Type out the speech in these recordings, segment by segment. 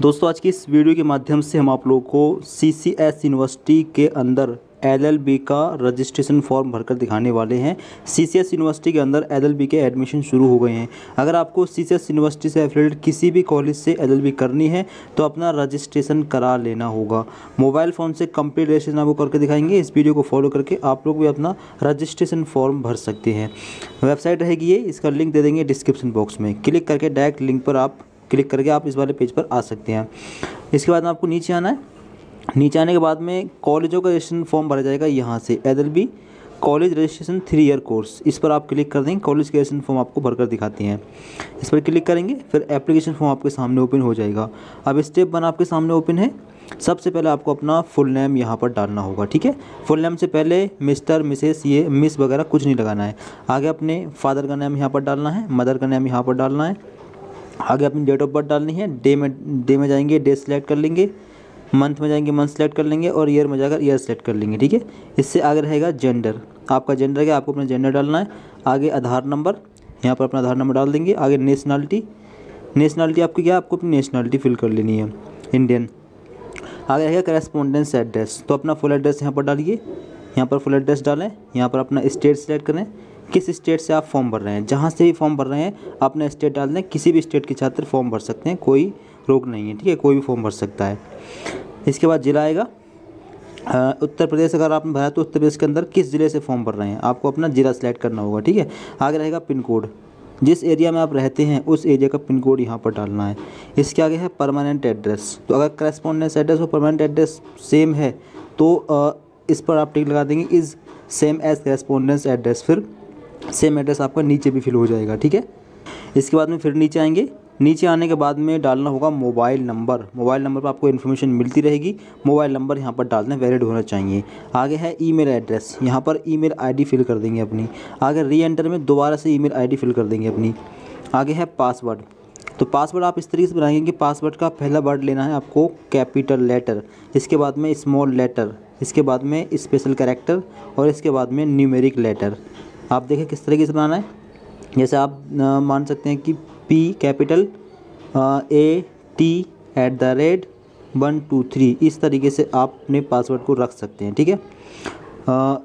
दोस्तों आज की इस वीडियो के माध्यम से हम आप लोगों को सीसीएस यूनिवर्सिटी के अंदर एलएलबी का रजिस्ट्रेशन फॉर्म भरकर दिखाने वाले हैं। सीसीएस यूनिवर्सिटी के अंदर एलएलबी के एडमिशन शुरू हो गए हैं। अगर आपको सीसीएस यूनिवर्सिटी से एफिलिएटेड किसी भी कॉलेज से एलएलबी करनी है तो अपना रजिस्ट्रेशन करा लेना होगा। मोबाइल फ़ोन से कंप्लीट रजिस्ट्रेशन आपको करके दिखाएंगे। इस वीडियो को फॉलो करके आप लोग भी अपना रजिस्ट्रेशन फॉर्म भर सकते हैं। वेबसाइट रहेगी ये, इसका लिंक दे देंगे डिस्क्रिप्शन बॉक्स में। क्लिक करके डायरेक्ट लिंक पर आप क्लिक करके आप इस वाले पेज पर आ सकते हैं। इसके बाद में आपको नीचे आना है। नीचे आने के बाद में कॉलेजों का रजिस्ट्रेशन फॉर्म भरा जाएगा। यहाँ से LLB college registration 3 year course, इस पर आप क्लिक कर देंगे। कॉलेज के रजिस्ट्रेशन फॉर्म आपको भरकर दिखाते हैं। इस पर क्लिक करेंगे, फिर एप्लीकेशन फॉर्म आपके सामने ओपन हो जाएगा। अब स्टेप 1 आपके सामने ओपन है। सबसे पहले आपको अपना फुल नेम यहाँ पर डालना होगा, ठीक है। फुल नेम से पहले मिस्टर, मिसेस, ये मिस वगैरह कुछ नहीं लगाना है। आगे अपने फादर का नाम यहाँ पर डालना है, मदर का नाम यहाँ पर डालना है। आगे अपनी डेट ऑफ बर्थ डालनी है। डे में जाएंगे, डे सेलेक्ट कर लेंगे। मंथ में जाएंगे, मंथ सेलेक्ट कर लेंगे। और ईयर में जाकर ईयर सेलेक्ट कर लेंगे, ठीक है। इससे आगे रहेगा जेंडर। आपका जेंडर क्या, आपको अपना जेंडर डालना है। आगे आधार नंबर, यहाँ पर अपना आधार नंबर डाल देंगे। आगे नेशनलिटी आपकी क्या, आपको अपनी नेशनलिटी फिल कर लेनी है, इंडियन। आगे रहेगा करेस्पॉन्डेंस एड्रेस, तो अपना फुल एड्रेस यहाँ पर डालिए। यहाँ पर फुल एड्रेस डालें। यहाँ पर अपना स्टेट सेलेक्ट करें, किस स्टेट से आप फॉर्म भर रहे हैं। जहाँ से भी फॉर्म भर रहे हैं अपना स्टेट डाल दें। किसी भी स्टेट के छात्र फॉर्म भर सकते हैं, कोई रोक नहीं है, ठीक है। कोई भी फॉर्म भर सकता है। इसके बाद जिला आएगा। उत्तर प्रदेश अगर आपने भरा तो उत्तर प्रदेश के अंदर किस ज़िले से फॉर्म भर रहे हैं, आपको अपना ज़िला सेलेक्ट करना होगा, ठीक है। आगे रहेगा पिन कोड, जिस एरिया में आप रहते हैं उस एरिया का पिन कोड यहाँ पर डालना है। इसके आगे है परमानेंट एड्रेस, तो अगर करेस्पॉन्डेंस एड्रेस और परमानेंट एड्रेस सेम है तो इस पर आप टिक लगा देंगे, is same as correspondence address. फिर सेम एड्रेस आपका नीचे भी फिल हो जाएगा, ठीक है। इसके बाद में फिर नीचे आएंगे। नीचे आने के बाद में डालना होगा मोबाइल नंबर। मोबाइल नंबर पर आपको इन्फॉर्मेशन मिलती रहेगी। मोबाइल नंबर यहाँ पर डालना वैलिड होना चाहिए। आगे है ईमेल एड्रेस, यहाँ पर ईमेल आईडी फिल कर देंगे अपनी। आगे री एंटर में दोबारा से ईमेल आईडी फिल कर देंगे अपनी। आगे है पासवर्ड, तो पासवर्ड आप इस तरीके से बनाएंगे कि पासवर्ड का पहला वर्ड लेना है आपको कैपिटल लेटर, इसके बाद में स्मॉल लेटर, इसके बाद में स्पेशल कैरेक्टर और इसके बाद में न्यूमेरिक लेटर। आप देखें किस तरीके से बनाना है। जैसे आप मान सकते हैं कि P कैपिटल AT@123, इस तरीके से आप अपने पासवर्ड को रख सकते हैं, ठीक है।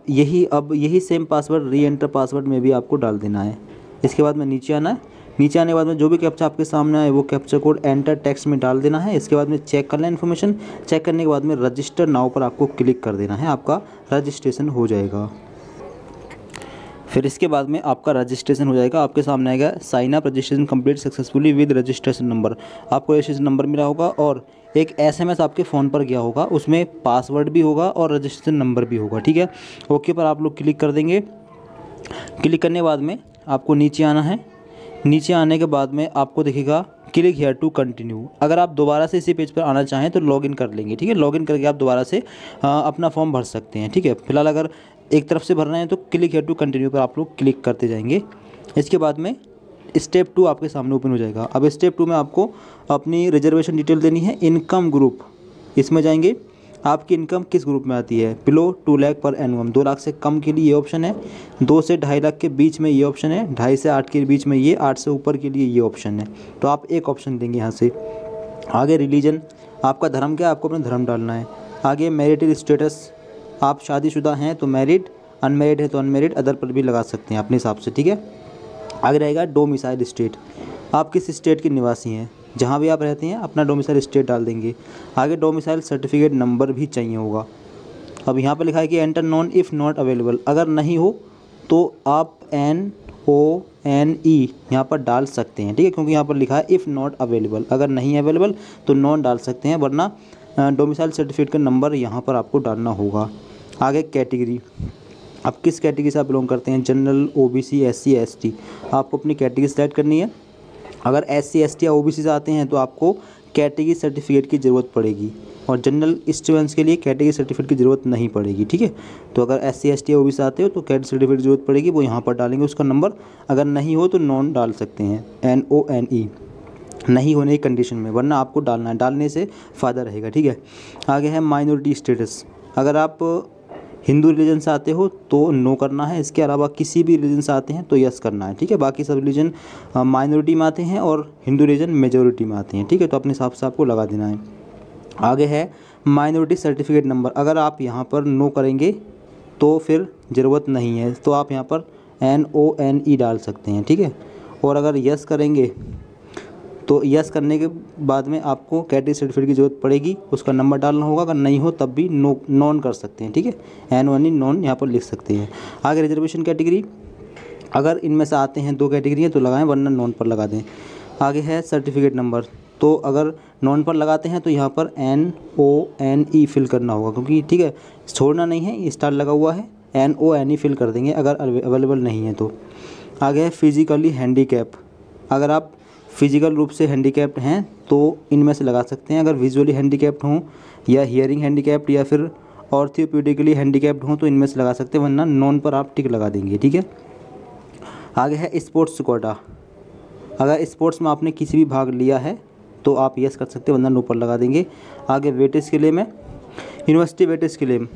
यही सेम पासवर्ड री एंटर पासवर्ड में भी आपको डाल देना है। इसके बाद में नीचे आना है। नीचे आने के बाद में जो भी कैप्चा आपके सामने आए वो कैप्चा कोड एंटर टेक्स्ट में डाल देना है। इसके बाद में चेक कर लें इन्फॉर्मेशन। चेक करने के बाद में रजिस्टर नाउ पर आपको क्लिक कर देना है, आपका रजिस्ट्रेशन हो जाएगा। फिर इसके बाद में आपका रजिस्ट्रेशन हो जाएगा। आपके सामने आएगा sign up registration complete successfully with registration number. आपको रजिस्ट्रेशन नंबर मिला होगा और एक SMS आपके फ़ोन पर गया होगा, उसमें पासवर्ड भी होगा और रजिस्ट्रेशन नंबर भी होगा, ठीक है। ओके पर आप लोग क्लिक कर देंगे। क्लिक करने के बाद में आपको नीचे आना है। नीचे आने के बाद में आपको दिखेगा क्लिक हियर टू कंटिन्यू। अगर आप दोबारा से इसी पेज पर आना चाहें तो लॉगिन कर लेंगे, ठीक है। लॉगिन करके आप दोबारा से अपना फॉर्म भर सकते हैं, ठीक है। फिलहाल अगर एक तरफ से भर रहे हैं तो क्लिक हियर टू कंटिन्यू पर आप लोग क्लिक करते जाएंगे। इसके बाद में स्टेप 2 आपके सामने ओपन हो जाएगा। अब स्टेप 2 में आपको अपनी रिजर्वेशन डिटेल देनी है। इनकम ग्रुप, इसमें जाएंगे। आपकी इनकम किस ग्रुप में आती है। बिलो 2 लाख पर एनुअम, 2 लाख से कम के लिए ये ऑप्शन है। 2 से 2.5 लाख के बीच में ये ऑप्शन है। 2.5 से 8 के बीच में ये, 8 से ऊपर के लिए ये ऑप्शन है। तो आप एक ऑप्शन देंगे यहाँ से। आगे रिलीजन, आपका धर्म क्या है, आपको अपना धर्म डालना है। आगे मैरिटल स्टेटस, आप शादीशुदा हैं तो मैरिड, अनमैरिड है तो अनमैरिड, अदर पर भी लगा सकते हैं अपने हिसाब से, ठीक है। आगे रहेगा डोमिसाइल स्टेट, आप किस स्टेट के निवासी हैं। जहाँ भी आप रहते हैं अपना डोमिसाइल स्टेट डाल देंगे। आगे डोमिसाइल सर्टिफिकेट नंबर भी चाहिए होगा। अब यहाँ पर लिखा है कि enter non if not available, अगर नहीं हो तो आप NONE यहाँ पर डाल सकते हैं, ठीक है। क्योंकि यहाँ पर लिखा है इफ़ नॉट अवेलेबल, अगर नहीं अवेलेबल तो नॉन डाल सकते हैं, वरना डोमिसाइल सर्टिफिकेट का नंबर यहाँ पर आपको डालना होगा। आगे कैटेगरी, आप किस कैटेगरी से आप बिलोंग करते हैं। जनरल, OBC, SC, ST, आपको अपनी कैटेगरी सेलेक्ट करनी है। अगर SC, ST या OBC से आते हैं तो आपको कैटेगरी सर्टिफिकेट की ज़रूरत पड़ेगी और जनरल स्टूडेंट्स के लिए कैटेगरी सर्टिफिकेट की ज़रूरत नहीं पड़ेगी, ठीक है। तो अगर SC, ST या OBC से आते हो तो कैटेगरी सर्टिफिकेट की ज़रूरत पड़ेगी, वो यहाँ पर डालेंगे उसका नंबर। अगर नहीं हो तो नॉन डाल सकते हैं, NONE, नहीं होने की कंडीशन में, वरना आपको डालना है, डालने से फ़ायदा रहेगा, ठीक है। आगे है माइनॉरिटी स्टेटस, अगर आप हिंदू रिलीजन से आते हो तो नो करना है, इसके अलावा किसी भी रिलीजन से आते हैं तो यस करना है, ठीक है। बाकी सब रिलीजन माइनॉरिटी में आते हैं और हिंदू रिलीजन मेजोरिटी में आते हैं, ठीक है। तो अपने हिसाब से आपको लगा देना है। आगे है माइनॉरिटी सर्टिफिकेट नंबर। अगर आप यहाँ पर नो करेंगे तो फिर ज़रूरत नहीं है, तो आप यहाँ पर NONE डाल सकते हैं, ठीक है। और अगर यस करेंगे तो यस करने के बाद में आपको कैटेगरी सर्टिफिकेट की ज़रूरत पड़ेगी, उसका नंबर डालना होगा। अगर नहीं हो तब भी नॉन कर सकते हैं, ठीक है। NONE नॉन यहाँ पर लिख सकते हैं। आगे रिजर्वेशन कैटेगरी, अगर इनमें से आते हैं 2 कैटेगरी है तो लगाएं, वरना नॉन पर लगा दें। आगे है सर्टिफिकेट नंबर, तो अगर नॉन पर लगाते हैं तो यहाँ पर NONE फिल करना होगा, क्योंकि ठीक है छोड़ना नहीं है, स्टार लगा हुआ है, NONE फिल कर देंगे अगर अवेलेबल नहीं है तो। आगे है फिजिकली हैंडीकैप, अगर आप फिजिकल रूप से हैंडीकैप्ड हैं तो इनमें से लगा सकते हैं। अगर विजुअली हैंडीकैप्ड हों या हियरिंग हैंडीकैप्ड या फिर ऑर्थोपेडिकली हैंडीकैप्ड हों तो इनमें से लगा सकते हैं, वरना नॉन पर आप टिक लगा देंगे, ठीक है। आगे है स्पोर्ट्स कोटा, अगर स्पोर्ट्स में आपने किसी भी भाग लिया है तो आप यस कर सकते हैं, वरना नो पर लगा देंगे। आगे वेटेज क्लेम है, यूनिवर्सिटी वेटेज क्लेम,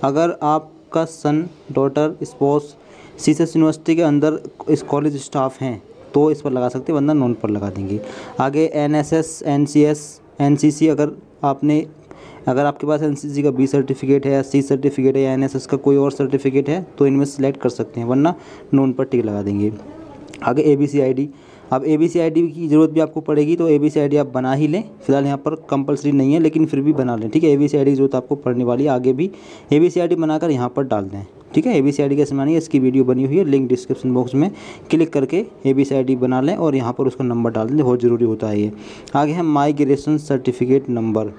अगर आपका सन, डॉटर, स्पाउस सीसीएस यूनिवर्सिटी के अंदर इस कॉलेज स्टाफ हैं तो इस पर लगा सकते हैं, वरना नॉन पर लगा देंगे। आगे NSS, NCS, NCC, अगर आपके पास NCC का B सर्टिफिकेट है या C सर्टिफिकेट है या NSS का कोई और सर्टिफिकेट है तो इनमें सेलेक्ट कर सकते हैं, वरना नॉन पर टिक लगा देंगे। आगे ABC ID, अब ABC ID की ज़रूरत भी आपको पड़ेगी तो ABC ID आप बना ही लें, फिलहाल यहाँ पर कंपलसरी नहीं है लेकिन फिर भी बना लें, ठीक है। ABC ID की ज़रूरत आपको पड़ने वाली है, आगे भी ABC ID बनाकर यहाँ पर डाल दें, ठीक है। ABC ID कैसे बनानी है इसकी वीडियो बनी हुई है, लिंक डिस्क्रिप्शन बॉक्स में क्लिक करके ABC ID बना लें और यहाँ पर उसका नंबर डाल दें, बहुत ज़रूरी होता है ये। आगे है माइग्रेशन सर्टिफिकेट नंबर,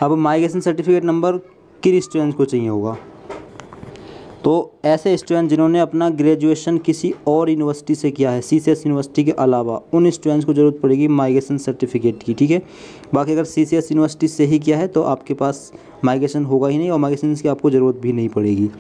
अब माइग्रेशन सर्टिफिकेट नंबर किन स्टूडेंट्स को चाहिए होगा, तो ऐसे स्टूडेंट जिन्होंने अपना ग्रेजुएशन किसी और यूनिवर्सिटी से किया है, CCS यूनिवर्सिटी के अलावा, उन स्टूडेंट्स को ज़रूरत पड़ेगी माइग्रेशन सर्टिफिकेट की, ठीक है। बाकी अगर CCS यूनिवर्सिटी से ही किया है तो आपके पास माइग्रेशन होगा ही नहीं और माइग्रेशन की आपको ज़रूरत भी नहीं पड़ेगी।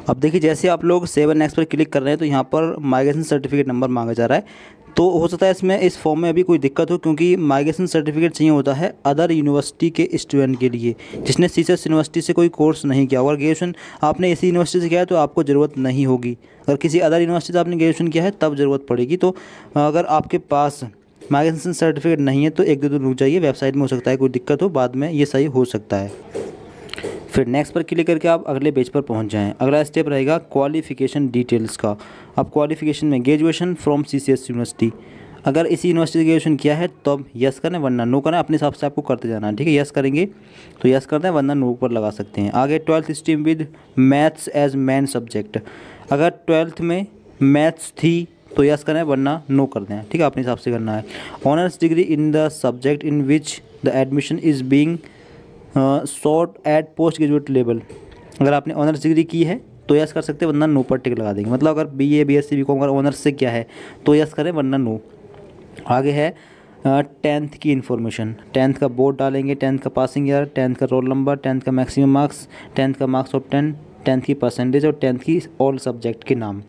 अब देखिए जैसे आप लोग 7 पर क्लिक कर रहे हैं तो यहाँ पर माइग्रेशन सर्टिफिकेट नंबर मांगा जा रहा है, तो हो सकता है इसमें इस फॉर्म में अभी कोई दिक्कत हो, क्योंकि माइग्रेशन सर्टिफिकेट चाहिए होता है अदर यूनिवर्सिटी के स्टूडेंट के लिए जिसने CCS यूनिवर्सिटी से कोई कोर्स नहीं किया। अगर ग्रेजुएशन आपने इसी यूनिवर्सिटी से किया है तो आपको ज़रूरत नहीं होगी, अगर किसी अदर यूनिवर्सिटी से आपने ग्रेजुएशन किया है तब ज़रूरत पड़ेगी। तो अगर आपके पास माइग्रेशन सर्टिफिकेट नहीं है तो 1-2 दिन रुक जाइए, वेबसाइट में हो सकता है कोई दिक्कत हो, बाद में ये सही हो सकता है। फिर नेक्स्ट पर क्लिक करके आप अगले पेज पर पहुंच जाएं। अगला स्टेप रहेगा क्वालिफ़िकेशन डिटेल्स का। अब क्वालिफ़िकेशन में ग्रेजुएशन फ्रॉम CCS यूनिवर्सिटी, अगर इसी यूनिवर्सिटी से ग्रेजुएशन किया है तो अब यस करें, वरना नो करें, अपने हिसाब से आपको करते जाना है, ठीक है। यस करेंगे तो यस करते हैं, वरना नो पर लगा सकते हैं। आगे 12th stream with maths as main subject, अगर 12th में मैथ्स थी तो यस करें, वरना नो कर दें, ठीक है, अपने हिसाब से करना है। Honours degree in the subject in which the admission is being sought at post graduate level, अगर आपने ऑनर्स डिग्री की है तो यस कर सकते हैं, वरना नो पर टिक लगा देंगे। मतलब अगर BA BSc BCom अगर ऑनर्स से किया है तो यस करें, वरना नो। आगे है 10th की इन्फॉर्मेशन, 10th का बोर्ड डालेंगे, 10th का पासिंग ईयर, 10th का रोल नंबर, 10th का मैक्सिमम मार्क्स, 10th का मार्क्स ऑफ 10, 10th की परसेंटेज और 10th की ऑल सब्जेक्ट के नाम,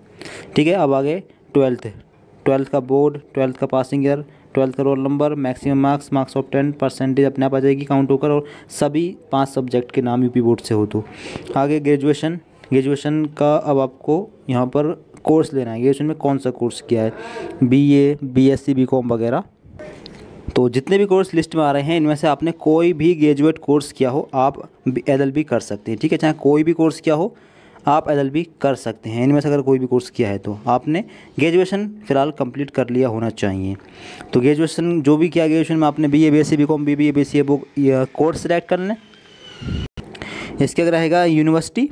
ठीक है। अब आगे 12th का बोर्ड, 12th का पासिंग ईयर, 12th का roll number, maximum marks, marks of 10, percentage अपने आप आ जाएगी काउंट होकर, और सभी 5 सब्जेक्ट के नाम UP बोर्ड से हो तो। आगे ग्रेजुएशन का अब आपको यहाँ पर कोर्स लेना है, ग्रेजुएशन में कौन सा कोर्स किया है, BA BSc BCom वगैरह। तो जितने भी कोर्स लिस्ट में आ रहे हैं इनमें से आपने कोई भी ग्रेजुएट कोर्स किया हो आप LLB कर सकते हैं, ठीक है। चाहे कोई भी कोर्स किया हो आप LLB कर सकते हैं, इनमें से अगर कोई भी कोर्स किया है तो आपने ग्रेजुएशन फ़िलहाल कंप्लीट कर लिया होना चाहिए। तो ग्रेजुएशन जो भी किया, ग्रेजुएशन में आपने BA BSc BCom BBA BCA book course select कर लें। इसके अगर रहेगा यूनिवर्सिटी,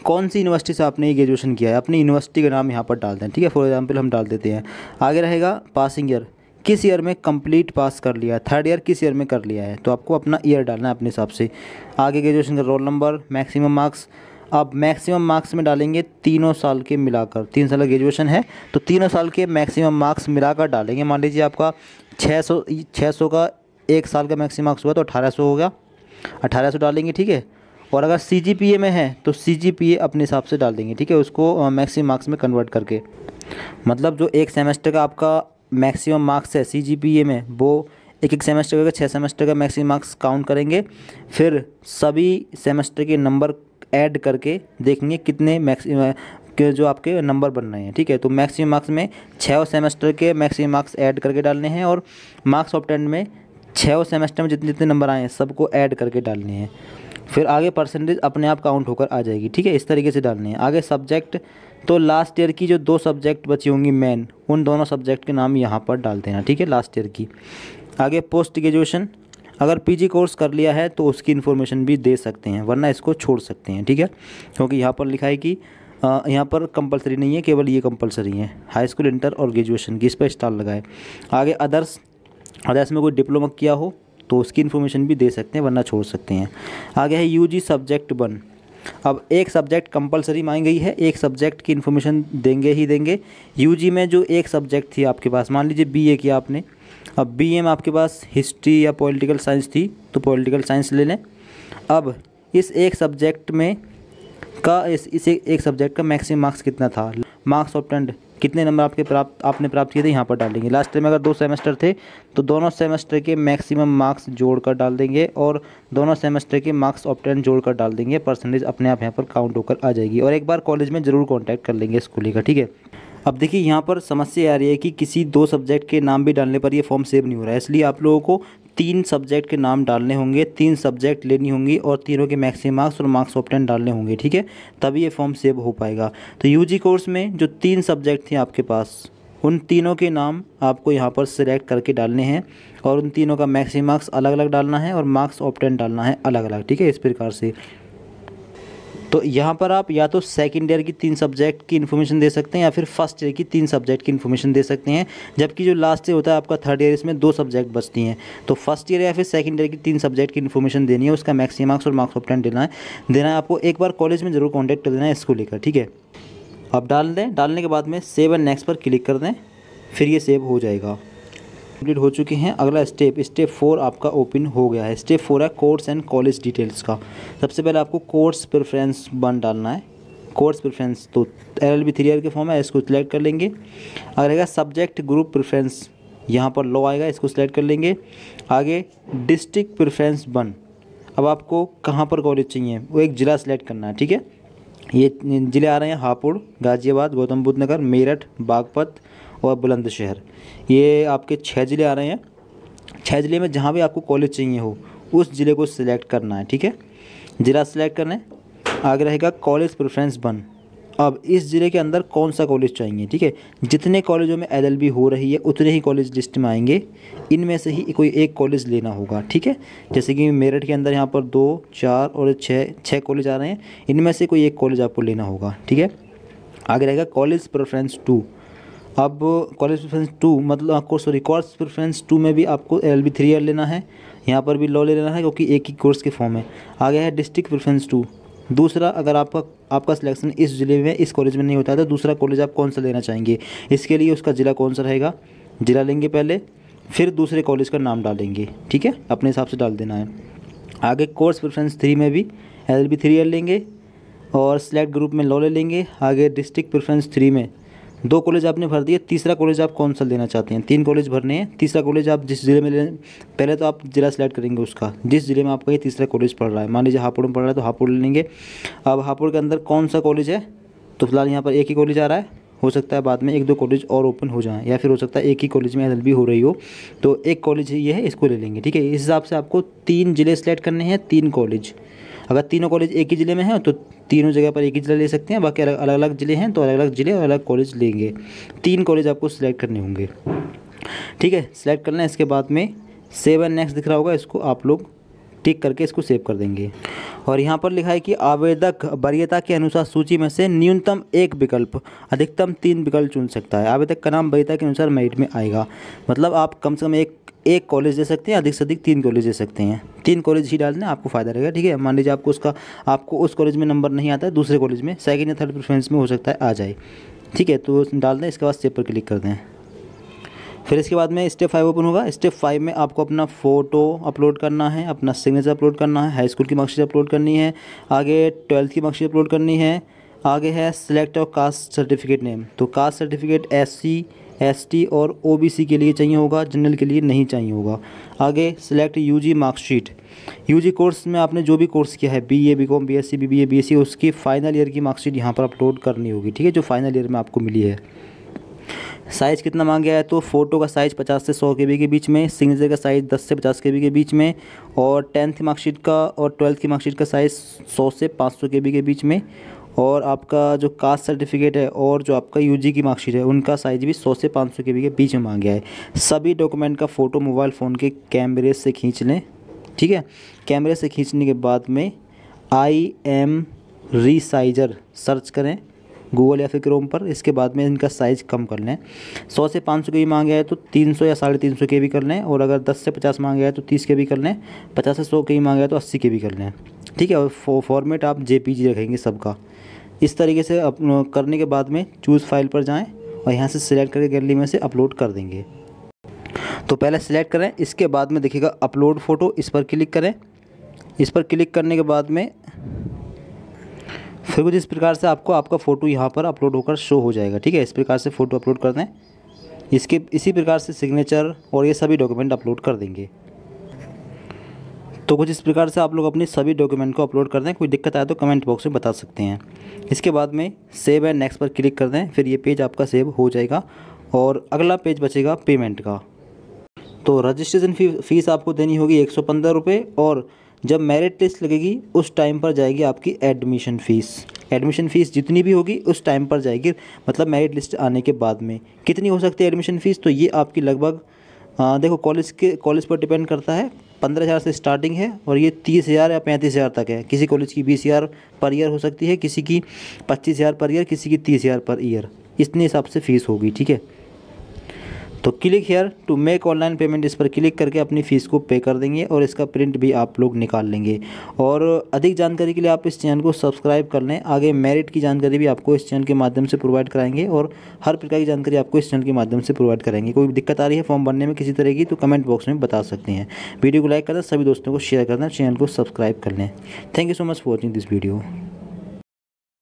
कौन सी यूनिवर्सिटी से आपने ये ग्रेजुएशन किया है, अपनी यूनिवर्सिटी का नाम यहाँ पर डाल दें, ठीक है। फॉर एग्जांपल हम डाल देते हैं। आगे रहेगा पासिंग ईयर, किस ईयर में कंप्लीट पास कर लिया है, 3rd ईयर किस ईयर में कर लिया है, तो आपको अपना ईयर डालना है अपने हिसाब से। आगे ग्रेजुएशन का रोल नंबर, मैक्सिमम मार्क्स, अब मैक्सिमम मार्क्स में डालेंगे तीनों साल के मिलाकर, 3 साल का ग्रेजुएशन है तो तीनों साल के मैक्सिमम मार्क्स मिलाकर डालेंगे। मान लीजिए आपका 600 का 1 साल का मैक्सिमम मार्क्स हुआ तो 1800 हो गया, 1800 डालेंगे, ठीक है। और अगर CGPA में है तो CGPA अपने हिसाब से डाल देंगे, ठीक है, उसको मैक्सिमम मार्क्स में कन्वर्ट करके। मतलब जो 1 सेमेस्टर का आपका मैक्सिमम मार्क्स है CGPA में, वो एक सेमेस्टर का 6 सेमेस्टर का मैक्सिमम मार्क्स काउंट करेंगे, फिर सभी सेमेस्टर के नंबर ऐड करके देखेंगे कितने मैक्सिमम के जो आपके नंबर बन रहे हैं। ठीक है, तो मैक्सिमम मार्क्स में 6 सेमेस्टर के मैक्सिमम मार्क्स ऐड करके डालने हैं और मार्क्स ऑब्टेन्ड में 6 सेमेस्टर में जितने जितने नंबर आए हैं सबको ऐड करके डालने हैं। फिर आगे परसेंटेज अपने आप काउंट होकर आ जाएगी। ठीक है, इस तरीके से डालने हैं। आगे सब्जेक्ट, तो लास्ट ईयर की जो 2 सब्जेक्ट बची होंगी मेन, उन दोनों सब्जेक्ट के नाम यहाँ पर डाल देना। ठीक है, लास्ट ईयर की। आगे पोस्ट ग्रेजुएशन, अगर पीजी कोर्स कर लिया है तो उसकी इन्फॉर्मेशन भी दे सकते हैं, वरना इसको छोड़ सकते हैं। ठीक है, क्योंकि यहाँ पर लिखा है कि यहाँ पर कंपलसरी नहीं है, केवल ये कंपलसरी है, हाई स्कूल, इंटर और ग्रेजुएशन की, इस पर स्टार लगाए। आगे अदर्स में कोई डिप्लोमा किया हो तो उसकी इन्फॉर्मेशन भी दे सकते हैं, वरना छोड़ सकते हैं। आगे है यूजी सब्जेक्ट 1। अब एक सब्जेक्ट कंपलसरी मांगी गई है, एक सब्जेक्ट की इन्फॉर्मेशन देंगे ही देंगे। यूजी में जो एक सब्जेक्ट थी आपके पास, मान लीजिए बीए किया आपने, अब बीए में आपके पास हिस्ट्री या पॉलिटिकल साइंस थी तो पॉलिटिकल साइंस ले लें। अब इस एक सब्जेक्ट में का इस एक सब्जेक्ट का मैक्सिमम मार्क्स कितना था, मार्क्स ऑब्टेन्ड कितने नंबर आपने प्राप्त किए थे, यहाँ पर डाल देंगे। लास्ट टाइम अगर 2 सेमेस्टर थे तो दोनों सेमेस्टर के मैक्सिमम मार्क्स जोड़कर डाल देंगे और दोनों सेमेस्टर के मार्क्स ऑब्टेन्ड जोड़कर डाल देंगे। परसेंटेज अपने आप यहाँ पर काउंट होकर आ जाएगी। और एक बार कॉलेज में ज़रूर कॉन्टैक्ट कर लेंगे स्कूल का। ठीक है, अब देखिए यहाँ पर समस्या आ रही है कि किसी 2 सब्जेक्ट के नाम भी डालने पर ये फॉर्म सेव नहीं हो रहा है, इसलिए आप लोगों को 3 सब्जेक्ट के नाम डालने होंगे, 3 सब्जेक्ट लेनी होंगी और तीनों के मैक्सिमम मार्क्स और मार्क्स ऑब्टेन डालने होंगे। ठीक है, तभी ये फॉर्म सेव हो पाएगा। तो यूजी कोर्स में जो 3 सब्जेक्ट थे आपके पास, उन तीनों के नाम आपको यहाँ पर सिलेक्ट करके डालने हैं और उन तीनों का मैक्सिमम मार्क्स अलग अलग डालना है और मार्क्स ऑब्टेन डालना है अलग अलग। ठीक है, इस प्रकार से। तो यहाँ पर आप या तो सेकेंड ईयर की 3 सब्जेक्ट की इन्फॉर्मेशन दे सकते हैं या फिर फर्स्ट ईयर की 3 सब्जेक्ट की इन्फॉर्मेशन दे सकते हैं, जबकि जो लास्ट ईयर होता है आपका थर्ड ईयर, इसमें 2 सब्जेक्ट बचती हैं। तो फर्स्ट ईयर या फिर सेकेंड ईयर की 3 सब्जेक्ट की इन्फॉर्मेशन देनी है, उसका मैक्सिमम मार्क्स और मार्क्स ऑब्टेन देना है आपको। एक बार कॉलेज में ज़रूर कॉन्टैक्ट कर देना है इसको लेकर। ठीक है, अब डाल दें, डालने के बाद में सेव एंड नेक्स्ट पर क्लिक कर दें, फिर ये सेव हो जाएगा। कंप्लीट हो चुके हैं। अगला स्टेप 4 आपका ओपन हो गया है। स्टेप 4 है कोर्स एंड कॉलेज डिटेल्स का। सबसे पहले आपको कोर्स प्रेफरेंस 1 डालना है। कोर्स प्रेफरेंस तो LLB 3 ईयर के फॉर्म है, इसको सिलेक्ट कर लेंगे। अगर आएगा सब्जेक्ट ग्रुप प्रेफरेंस, यहाँ पर लो आएगा, इसको सिलेक्ट कर लेंगे। आगे डिस्ट्रिक्ट प्रेफरेंस 1, अब आपको कहाँ पर कॉलेज चाहिए वो एक ज़िला सेलेक्ट करना है। ठीक है, ये ज़िले आ रहे हैं हापुड़, गाज़ियाबाद, गौतम बुद्ध नगर, मेरठ, बागपत और बुलंदशहर। ये आपके 6 ज़िले आ रहे हैं। 6 ज़िले में जहाँ भी आपको कॉलेज चाहिए हो उस ज़िले को सिलेक्ट करना है। ठीक है, ज़िला सिलेक्ट करना है। आगे रहेगा कॉलेज प्रेफरेंस 1, अब इस ज़िले के अंदर कौन सा कॉलेज चाहिए। ठीक है, जितने कॉलेजों में LLB हो रही है उतने ही कॉलेज लिस्ट में आएंगे, इनमें से ही कोई एक कॉलेज लेना होगा। ठीक है, जैसे कि मेरठ के अंदर यहाँ पर 2, 4 और 6 कॉलेज आ रहे हैं, इनमें से कोई एक कॉलेज आपको लेना होगा। ठीक है, आगे रहेगा कॉलेज प्रेफरेंस 2। अब कॉलेज प्रेफरेंस 2 मतलब आपको कोर्स प्रेफरेंस 2 में भी आपको LLB 3 ईयर लेना है, यहाँ पर भी लॉ ले लेना है क्योंकि एक ही कोर्स के फॉर्म है। आगे है डिस्ट्रिक्ट प्रेफरेंस 2। दूसरा, अगर आपका सिलेक्शन इस ज़िले में इस कॉलेज में नहीं होता है तो दूसरा कॉलेज आप कौन सा लेना चाहेंगे, इसके लिए उसका ज़िला कौन सा रहेगा, ज़िला लेंगे पहले, फिर दूसरे कॉलेज का नाम डालेंगे। ठीक है, अपने हिसाब से डाल देना है। आगे कोर्स प्रेफरेंस 3 में भी LLB 3 ईयर लेंगे और सिलेक्ट ग्रुप में लॉ ले लेंगे। आगे डिस्ट्रिक्ट प्रेफरेंस 3 में 2 कॉलेज आपने भर दिए, तीसरा कॉलेज आप कौन सा लेना चाहते हैं, 3 कॉलेज भरने हैं। तीसरा कॉलेज आप जिस ज़िले में लें, पहले तो आप ज़िला सेलेक्ट करेंगे उसका, जिस ज़िले में आपका ये तीसरा कॉलेज पढ़ रहा है। मान लीजिए हापुड़ में पढ़ रहा है तो हापुड़ ले लेंगे। अब हापुड़ के अंदर कौन सा कॉलेज है, तो फिलहाल यहाँ पर एक ही कॉलेज आ रहा है, हो सकता है बाद में 1-2 कॉलेज और ओपन हो जाएँ, या फिर हो सकता है एक ही कॉलेज में LLB हो रही हो, तो एक कॉलेज ये है, इसको ले लेंगे। ठीक है, इस हिसाब से आपको 3 ज़िले सेलेक्ट करने हैं, 3 कॉलेज। अगर तीनों कॉलेज एक ही ज़िले में हैं तो तीनों जगह पर एक ही ज़िला ले सकते हैं, बाकी अलग अलग ज़िले हैं तो अलग अलग ज़िले और अलग कॉलेज लेंगे। 3 कॉलेज आपको सिलेक्ट करने होंगे। ठीक है, सिलेक्ट करना है। इसके बाद में सेव एंड नेक्स्ट दिख रहा होगा, इसको आप लोग टिक करके इसको सेव कर देंगे। और यहाँ पर लिखा है कि आवेदक वरीयता के अनुसार सूची में से न्यूनतम 1 विकल्प, अधिकतम 3 विकल्प चुन सकता है। आवेदक का नाम वरीयता के अनुसार मेरिट में आएगा, मतलब आप कम से कम एक कॉलेज दे सकते हैं, अधिक से अधिक 3 कॉलेज दे सकते हैं। 3 कॉलेज ही डालने आपको फ़ायदा रहेगा। ठीक है, मान लीजिए आपको उस कॉलेज में नंबर नहीं आता है, दूसरे कॉलेज में सेकंड या थर्ड प्रेफरेंस में हो सकता है आ जाए। ठीक है, तो डाल दें, इसके बाद सेव पर क्लिक कर दें। फिर इसके बाद में स्टेप 5 ओपन होगा। स्टेप 5 में आपको अपना फ़ोटो अपलोड करना है, अपना सिग्नेचर अपलोड करना है, हाई स्कूल की मार्कशीट अपलोड करनी है, आगे 12th की मार्कशीट अपलोड करनी है। आगे है सिलेक्ट और कास्ट सर्टिफिकेट नेम, तो कास्ट सर्टिफिकेट SC ST और OBC के लिए चाहिए होगा, जनरल के लिए नहीं चाहिए होगा। आगे select UG marksheet. UG course में आपने जो भी कोर्स किया है, BA BCom BSc BBA BSc, उसकी फाइनल ईयर की मार्कशीट यहाँ पर अपलोड करनी होगी, ठीक है, जो फाइनल ईयर में आपको मिली है। साइज़ कितना मांगा है, तो फ़ोटो का साइज़ 50 से 100 KB के बीच में, सिग्नेचर का साइज़ 10 से 50 KB के बीच में, और 10th मार्कशीट का और 12th की मार्कशीट का साइज़ 100 से 500 KB के बीच में, और आपका जो कास्ट सर्टिफिकेट है और जो आपका UG की मार्कशीट है उनका साइज़ भी 100 से 500 KB के बीच में मांगा है। सभी डॉक्यूमेंट का फ़ोटो मोबाइल फ़ोन के कैमरे से खींच लें, ठीक है। कैमरे से खींचने के बाद में IM रीसाइजर सर्च करें गूगल या फिर क्रोम पर। इसके बाद में इनका साइज़ कम कर लें। 100 से 500 KB मांगे है तो 300 या 350 KB कर लें, और अगर 10 से 50 मांगे है तो 30 KB कर लें, 50 से 100 KB मांगे है तो 80 KB कर लें, ठीक है। और फॉर्मेट आप JPG रखेंगे सबका। इस तरीके से करने के बाद में चूज़ फाइल पर जाएँ और यहाँ से सिलेक्ट करके गैलरी में से अपलोड कर देंगे। तो पहले सिलेक्ट करें, इसके बाद में देखिएगा अपलोड फ़ोटो, इस पर क्लिक करें। इस पर क्लिक करने के बाद में फिर कुछ इस प्रकार से आपको आपका फ़ोटो यहाँ पर अपलोड होकर शो हो जाएगा, ठीक है। इस प्रकार से फ़ोटो अपलोड कर दें। इसी प्रकार से सिग्नेचर और ये सभी डॉक्यूमेंट अपलोड कर देंगे। तो कुछ इस प्रकार से आप लोग अपनी सभी डॉक्यूमेंट को अपलोड कर दें। कोई दिक्कत आए तो कमेंट बॉक्स में बता सकते हैं। इसके बाद में सेव एंड नेक्स्ट पर क्लिक कर दें, फिर ये पेज आपका सेव हो जाएगा और अगला पेज बचेगा पेमेंट का। तो रजिस्ट्रेशन फ़ीस आपको देनी होगी 115 रुपये, और जब मेरिट लिस्ट लगेगी उस टाइम पर जाएगी आपकी एडमिशन फ़ीस। एडमिशन फ़ीस जितनी भी होगी उस टाइम पर जाएगी, मतलब मेरिट लिस्ट आने के बाद में। कितनी हो सकती है एडमिशन फ़ीस, तो ये आपकी लगभग देखो कॉलेज पर डिपेंड करता है। 15,000 से स्टार्टिंग है और ये 30,000 या 35,000 तक है। किसी कॉलेज की 20,000 पर ईयर हो सकती है, किसी की 25,000 पर ईयर, किसी की 30,000 पर ईयर। इतने हिसाब से फ़ीस होगी, ठीक है। तो click here to make online payment, इस पर क्लिक करके अपनी फ़ीस को पे कर देंगे और इसका प्रिंट भी आप लोग निकाल लेंगे। और अधिक जानकारी के लिए आप इस चैनल को सब्सक्राइब कर लें। आगे मेरिट की जानकारी भी आपको इस चैनल के माध्यम से प्रोवाइड कराएंगे और हर प्रकार की जानकारी आपको इस चैनल के माध्यम से प्रोवाइड कराएंगे। कोई दिक्कत आ रही है फॉर्म भरने में किसी तरह की, तो कमेंट बॉक्स में बता सकते हैं। वीडियो को लाइक कर दें, सभी दोस्तों को शेयर कर दें, चैनल को सब्सक्राइब कर लें। Thank you so much for watching this video.